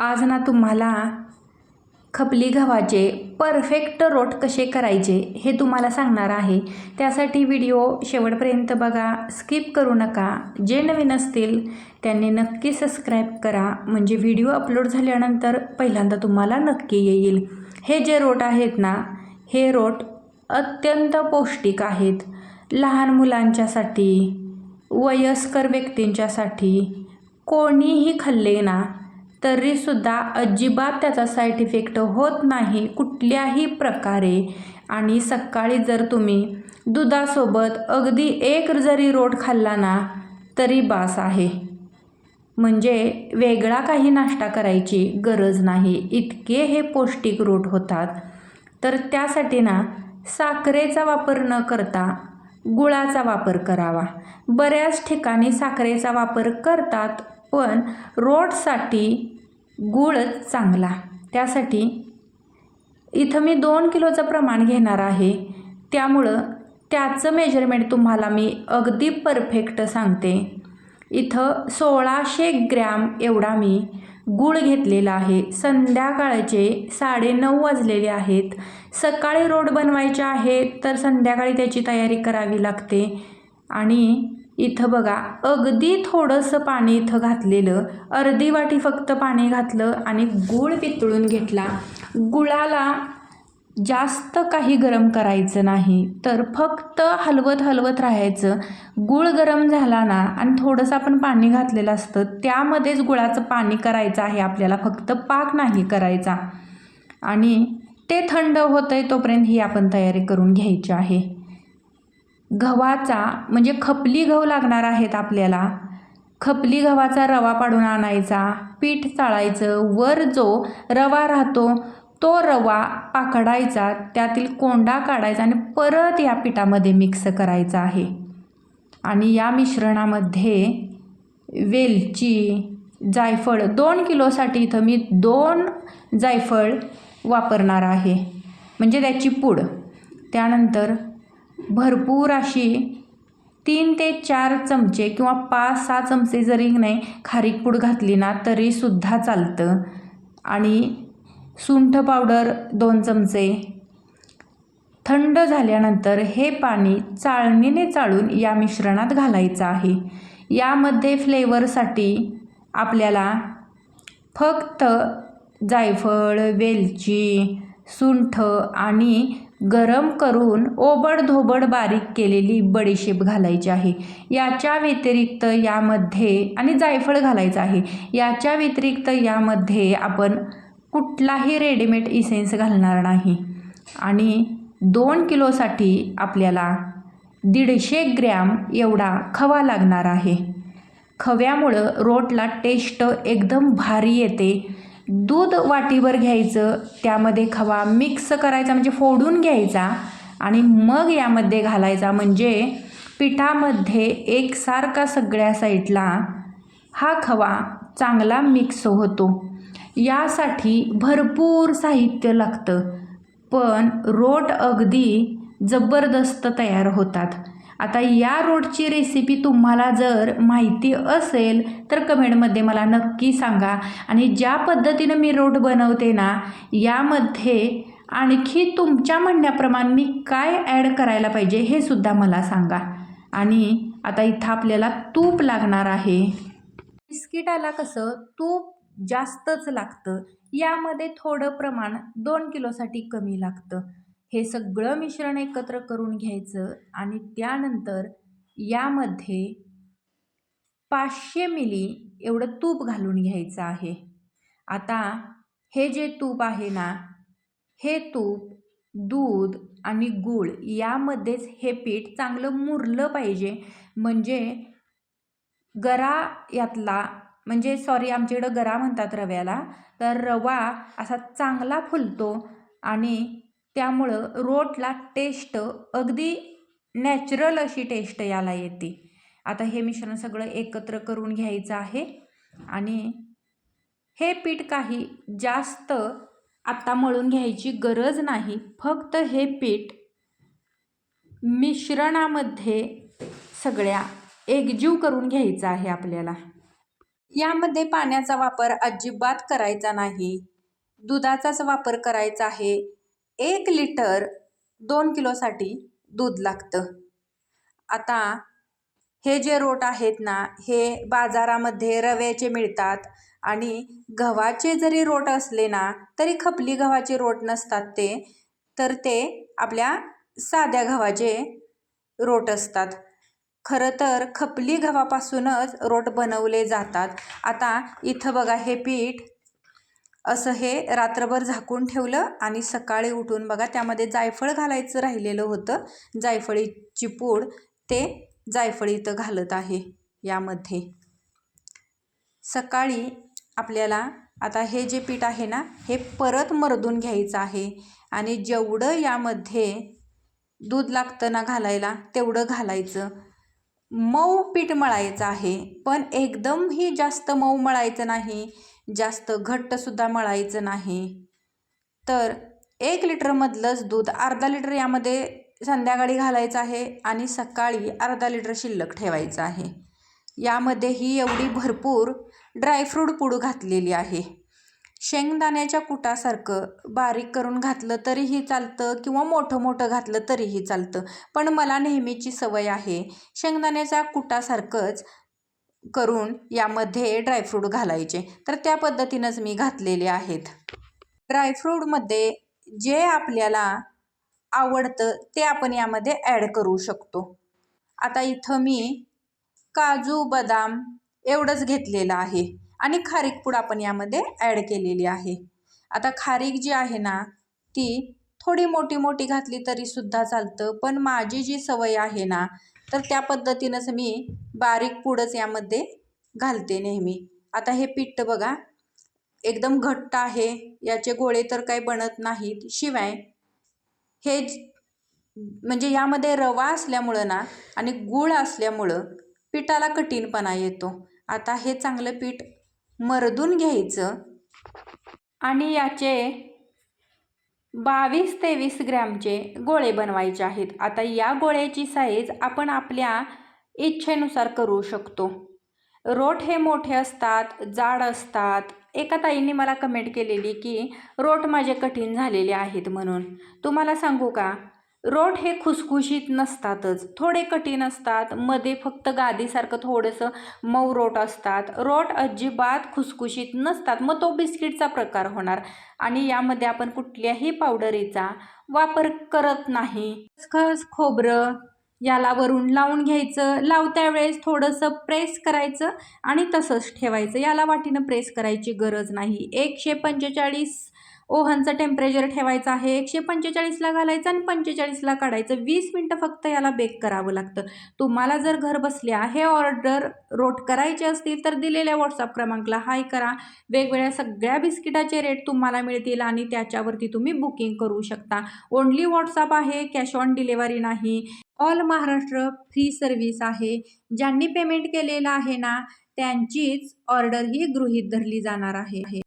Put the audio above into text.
आज ना तुम्हाला खपली गव्हाचे परफेक्ट रोट कसे करायचे हे तुम्हाला सांगणार आहे। त्यासाठी व्हिडिओ शेवटपर्यंत बघा, स्किप करू नका। जे नवीन असतील त्यांनी नक्की सबस्क्राईब करा, म्हणजे व्हिडिओ अपलोड झाल्यानंतर पहिल्यांदा तुम्हाला नक्की येईल। हे जे रोट आहेत ना, हे रोट अत्यंत पौष्टिक आहेत। लहान मुलांच्यासाठी, वयस्कर व्यक्तींच्यासाठी कोणीही खाल्ले ना तरीसुद्धा अजिबात त्याचा साईड इफेक्ट होत नाही कुठल्याही प्रकारे। आणि सकाळी जर तुम्ही दुधासोबत अगदी एक जरी रोट खाल्ला ना तरी बास आहे, म्हणजे वेगळा काही नाश्ता करायची गरज नाही, इतके हे पौष्टिक रोट होतात। तर त्यासाठी ना साखरेचा वापर न करता गुळाचा वापर करावा। बऱ्याच ठिकाणी साखरेचा वापर करतात, पण रोटसाठी गूळच चांगला। त्यासाठी इथं मी 2 किलोचं प्रमाण घेणार आहे, त्यामुळं त्याचं मेजरमेंट तुम्हाला मी अगदी परफेक्ट सांगते। इथं 1600 ग्रॅम एवढा मी गूळ घेतलेला आहे। संध्याकाळचे 9:30 वाजलेले आहेत। सकाळी रोट बनवायचे आहेत तर संध्याकाळी त्याची तयारी करावी लागते। आणि इथं बघा, अगदी थोडंसं पाणी इथं घातलेलं, अर्धी वाटी फक्त पाणी घातलं आणि गूळ वितळून घेतला। गुळाला जास्त काही गरम करायचं नाही, तर फक्त हलवत हलवत राहायचं। गूळ गरम झाला ना, आणि थोडंसं आपण पाणी घातलेलं असतं त्यामध्येच गुळाचं पाणी करायचं आहे आपल्याला, फक्त पाक नाही करायचा। आणि ते थंड होतंय तोपर्यंत ही आपण तयारी करून घ्यायची आहे। गव्हाचा म्हणजे खपली गहू लागणार आहेत आपल्याला। खपली गव्हाचा रवा पाडून आणायचा, पीठ चाळायचं, वर जो रवा राहतो तो रवा पाकडायचा, त्यातील कोंडा काढायचा आणि परत या पिठामध्ये मिक्स करायचा आहे। आणि या मिश्रणामध्ये वेलची, जायफळ, 2 किलोसाठी इथं मी 2 जायफळ वापरणार आहे, म्हणजे त्याची पूड। त्यानंतर भरपूर अशी 3 ते 4 चमचे किंवा 5-6 चमचे जरी नाही खारीक पूड घातली ना तरीसुद्धा चालतं। आणि सुंठ पावडर 2 चमचे। थंड झाल्यानंतर हे पाणी चाळणीने चाळून या मिश्रणात घालायचं आहे। यामध्ये फ्लेवरसाठी आपल्याला फक्त जायफळ, वेलची, सुंठ आणि गरम करून ओबडधोबड बारीक केलेली बडीशेप घालायची आहे। याच्या व्यतिरिक्त यामध्ये, आणि जायफळ घालायचं आहे, याच्या व्यतिरिक्त यामध्ये आपण कुठलाही रेडीमेड इसेन्स घालणार नाही। आणि 2 किलोसाठी आपल्याला 150 ग्रॅम एवढा खवा लागणार आहे। खव्यामुळं रोटला टेस्ट एकदम भारी येते। दूध वाटीभर घ्यायचं, त्यामध्ये खवा मिक्स करायचा, म्हणजे फोडून घ्यायचा आणि मग यामध्ये घालायचा, म्हणजे पिठामध्ये एकसारखा सगळ्या साईडला हा खवा चांगला मिक्स होतो। यासाठी भरपूर साहित्य लागतं, पण रोट अगदी जबरदस्त तयार होतात। आता या रोटची रेसिपी तुम्हाला जर माहिती असेल तर कमेंटमध्ये मला नक्की सांगा। आणि ज्या पद्धतीनं मी रोट बनवते ना, यामध्ये आणखी तुमच्या म्हणण्याप्रमाणे मी काय ॲड करायला पाहिजे हे सुद्धा मला सांगा। आणि आता इथं आपल्याला तूप लागणार आहे। बिस्किटाला कसं तूप जास्तच लागतं, यामध्ये थोडं प्रमाण 2 किलोसाठी कमी लागतं। हे सगळं मिश्रण एकत्र करून घ्यायचं आणि त्यानंतर यामध्ये 500 मिली एवढं तूप घालून घ्यायचं आहे। आता हे जे तूप आहे ना, हे तूप, दूध आणि गूळ यामध्येच हे पीठ चांगलं मुरलं पाहिजे, म्हणजे गरा यातला, म्हणजे आमच्याकडं गरा म्हणतात रव्याला, तर रवा असा चांगला फुलतो आणि त्यामुळं रोटला टेस्ट अगदी नॅचरल अशी टेस्ट याला येते। आता हे मिश्रण सगळं एकत्र करून घ्यायचं आहे आणि हे पीठ काही जास्त आता मळून घ्यायची गरज नाही, फक्त हे पीठ मिश्रणामध्ये सगळ्या एकजीव करून घ्यायचं आहे आपल्याला। यामध्ये पाण्याचा वापर अजिबात करायचा नाही, दुधाचाच वापर करायचा आहे. 1 लिटर 2 किलोसाठी दूध लागतं. आता हे जे रोट आहेत ना, हे बाजारामध्ये रव्याचे मिळतात आणि गव्हाचे जरी रोट असले ना, तरी खपली गव्हाचे रोट नसतात ते, तर ते आपल्या साध्या गव्हाचे रोट असतात. खरं तर खपली गव्हापासूनच रोट बनवले जातात. आता इथं बघा हे पीठ असं हे रात्रभर झाकून ठेवलं आणि सकाळी उठून बघा त्यामध्ये जायफळ घालायचं राहिलेलं होतं. जायफळीची पूड, ते जायफळी इथं घालत आहे यामध्ये. सकाळी आपल्याला आता हे जे पीठ आहे ना, हे परत मर्दून घ्यायचं आहे आणि जेवढं यामध्ये दूध लागतं ना घालायला, तेवढं घालायचं. मऊ पीठ मळायचं आहे, पण एकदमही जास्त मऊ मळायचं नाही, जास्त घट्टसुद्धा मळायचं नाही. तर 1 लिटरमधलंच दूध अर्धा लिटर यामध्ये संध्याकाळी घालायचं आहे आणि सकाळी अर्धा लिटर शिल्लक ठेवायचं आहे. यामध्ये ही एवढी भरपूर ड्रायफ्रूट पूड घातलेली आहे. शेंगदाण्याच्या कुटासारखं बारीक करून घातलं तरीही चालतं किंवा मोठं मोठं घातलं तरीही चालतं, पण मला नेहमीची सवय आहे शेंगदाण्याच्या कुटासारखंच करून यामध्ये ड्रायफ्रूट घालायचे, तर त्या पद्धतीनंच मी घातलेले आहेत. ड्रायफ्रूटमध्ये जे आपल्याला आवडतं ते आपण यामध्ये ॲड करू शकतो. आता इथं मी काजू, बदाम एवढंच घेतलेलं आहे आणि खारीक पूड आपण यामध्ये ॲड केलेली आहे. आता खारीक जी आहे ना, ती थोडी मोठी मोठी घातली तरीसुद्धा चालतं, पण माझी जी सवय आहे ना, तर त्या पद्धतीनंच मी बारीक पूडच यामध्ये घालते नेहमी. आता हे पीठ बघा एकदम घट्ट आहे, याचे गोळे तर काही बनत नाहीत. शिवाय हे म्हणजे यामध्ये रवा असल्यामुळं ना आणि गूळ असल्यामुळं पिठाला कठीणपणा येतो. आता हे चांगलं पीठ मर्दून घ्यायचं आणि याचे 22 ते 20 ग्रॅमचे गोळे बनवायचे आहेत. आता या गोळ्याची साईज आपण आपल्या इच्छेनुसार करू शकतो. रोट हे मोठे असतात, जाड असतात. एका ताईंनी मला कमेंट केलेली की रोट माझे कठीण झालेले आहेत म्हणून. तुम्हाला सांगू का, रोट हे खुसखुशीत नसतातच, थोडे कठीण असतात. मध्ये फक्त गादीसारखं थोडंसं मऊ रोट असतात. रोट अजिबात खुसखुशीत नसतात, मग तो बिस्किटचा प्रकार होणार. आणि यामध्ये आपण कुठल्याही पावडरीचा वापर करत नाही. खसखस, खोबरं याला वरून लावून घ्यायचं. लावत्या वेळेस थोडंसं प्रेस करायचं आणि तसंच ठेवायचं. याला वाटीनं प्रेस करायची गरज नाही. 145 ओव्हनचं टेम्परेचर ठेवायचं आहे. 145ला घालायचं आणि 45ला काढायचं. 20 मिनटं फक्त याला बेक करावं लागतं. तुम्हाला जर घर बसल्या हे ऑर्डर रोट करायचे असतील तर दिलेल्या व्हॉट्सअप क्रमांकाला हाय करा. वेगवेगळ्या सगळ्या बिस्किटाचे रेट तुम्हाला मिळतील आणि त्याच्यावरती तुम्ही बुकिंग करू शकता. ओन्ली व्हॉट्सअप आहे, कॅश ऑन डिलिव्हरी नाही. ऑल महाराष्ट्र फ्री सर्व्हिस आहे. ज्यांनी पेमेंट केलेलं आहे ना, त्यांचीच ऑर्डर ही गृहीत धरली जाणार आहे.